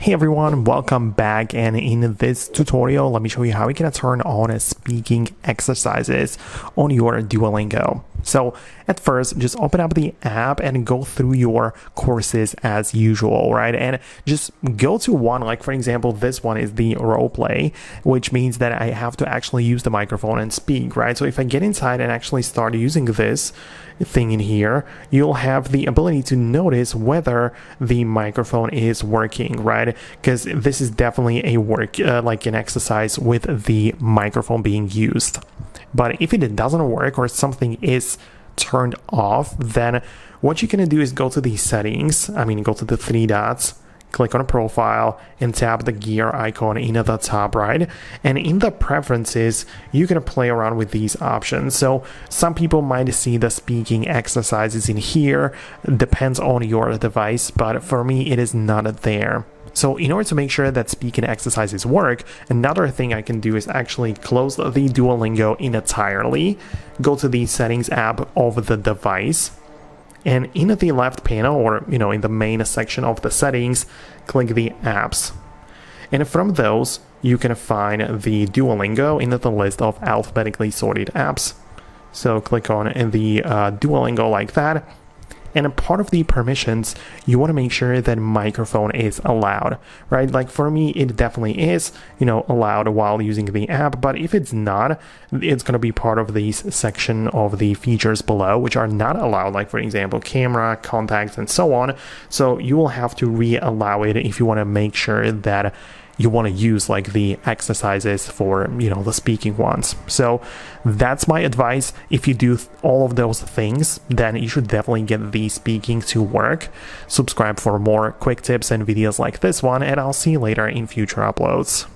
Hey everyone, welcome back, and in this tutorial let me show you how you can turn on speaking exercises on your Duolingo. So at first, just open up the app and go through your courses as usual, right? And just go to one, like for example, this one is the role play, which means that I have to actually use the microphone and speak, right? So if I get inside and actually start using this thing in here, you'll have the ability to notice whether the microphone is working, right? Because this is definitely a like an exercise with the microphone being used. But if it doesn't work or something is turned off, then what you're going to do is go to the settings. Go to the three dots, click on a profile, and tap the gear icon in the top right. And in the preferences, you can play around with these options. So some people might see the speaking exercises in here, depends on your device, but for me, it is not there. So in order to make sure that speaking exercises work, another thing I can do is actually close the Duolingo entirely, go to the settings app of the device, and in the left panel, or in the main section of the settings, click the apps. And from those, you can find the Duolingo in the list of alphabetically sorted apps. So click on the Duolingo like that. And part of the permissions, you want to make sure that microphone is allowed, right? Like for me, it definitely is, allowed while using the app. But if it's not, it's going to be part of this section of the features below, which are not allowed, like for example, camera, contacts, and so on. So you will have to re-allow it if you want to make sure that you want to use like the exercises for the speaking ones. So that's my advice. If you do all of those things, then you should definitely get the speaking to work. Subscribe for more quick tips and videos like this one, and I'll see you later in future uploads.